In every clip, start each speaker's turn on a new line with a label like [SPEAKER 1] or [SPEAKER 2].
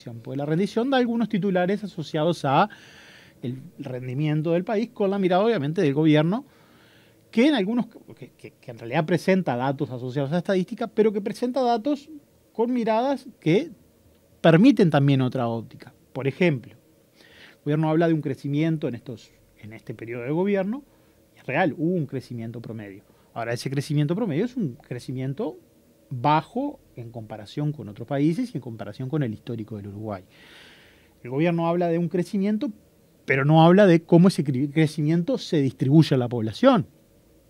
[SPEAKER 1] Porque la rendición da algunos titulares asociados a el rendimiento del país con la mirada obviamente del gobierno, que en algunos que en realidad presenta datos asociados a estadística, pero que presenta datos con miradas que permiten también otra óptica. Por ejemplo, el gobierno habla de un crecimiento en este periodo de gobierno, es real, hubo un crecimiento promedio. Ahora, ese crecimiento promedio es un crecimiento bajo en comparación con otros países y en comparación con el histórico del Uruguay. El gobierno habla de un crecimiento, pero no habla de cómo ese crecimiento se distribuye a la población.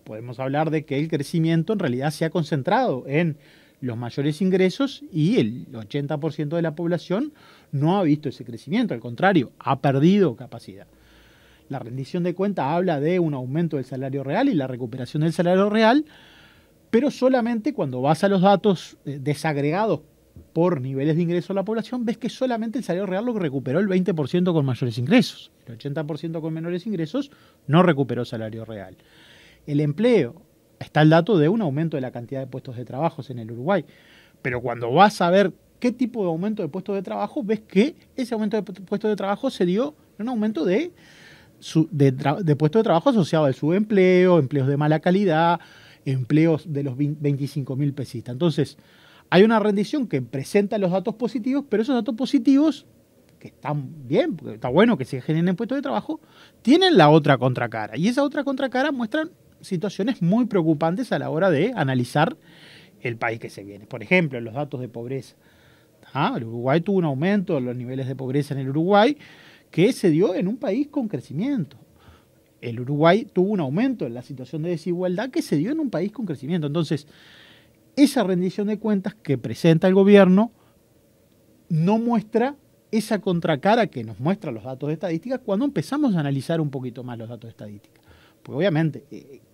[SPEAKER 1] Podemos hablar de que el crecimiento en realidad se ha concentrado en los mayores ingresos y el 80% de la población no ha visto ese crecimiento, al contrario, ha perdido capacidad. La rendición de cuentas habla de un aumento del salario real y la recuperación del salario real, pero solamente cuando vas a los datos desagregados por niveles de ingreso a la población, ves que solamente el salario real lo recuperó el 20% con mayores ingresos. El 80% con menores ingresos no recuperó salario real. El empleo, está el dato de un aumento de la cantidad de puestos de trabajo en el Uruguay, pero cuando vas a ver qué tipo de aumento de puestos de trabajo, ves que ese aumento de puestos de trabajo se dio en un aumento de puestos de trabajo asociado al subempleo, empleos de mala calidad, empleos de los 25.000 pesistas. Entonces, hay una rendición que presenta los datos positivos, pero esos datos positivos, que están bien, porque está bueno que se generen puestos de trabajo, tienen la otra contracara. Y esa otra contracara muestran situaciones muy preocupantes a la hora de analizar el país que se viene. Por ejemplo, los datos de pobreza. El Uruguay tuvo un aumento de los niveles de pobreza en el Uruguay que se dio en un país con crecimiento. El Uruguay tuvo un aumento en la situación de desigualdad que se dio en un país con crecimiento. Entonces, esa rendición de cuentas que presenta el gobierno no muestra esa contracara que nos muestran los datos de estadística cuando empezamos a analizar un poquito más los datos de estadística. Porque obviamente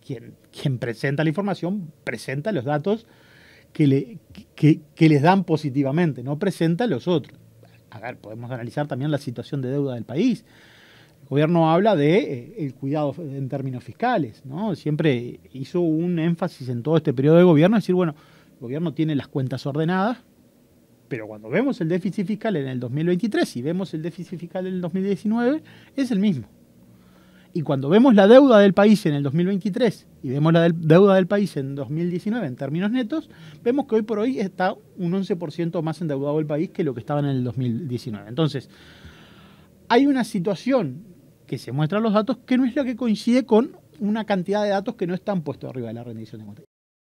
[SPEAKER 1] quien presenta la información presenta los datos que les dan positivamente, no presenta los otros. A ver, podemos analizar también la situación de deuda del país. El gobierno habla de el cuidado en términos fiscales, ¿no? Siempre hizo un énfasis en todo este periodo de gobierno, es decir, bueno, el gobierno tiene las cuentas ordenadas, pero cuando vemos el déficit fiscal en el 2023 y vemos el déficit fiscal en el 2019, es el mismo. Y cuando vemos la deuda del país en el 2023 y vemos la deuda del país en 2019 en términos netos, vemos que hoy por hoy está un 11% más endeudado el país que lo que estaba en el 2019. Entonces, hay una situación que se muestra en los datos que no es la que coincide con una cantidad de datos que no están puestos arriba de la rendición de cuentas.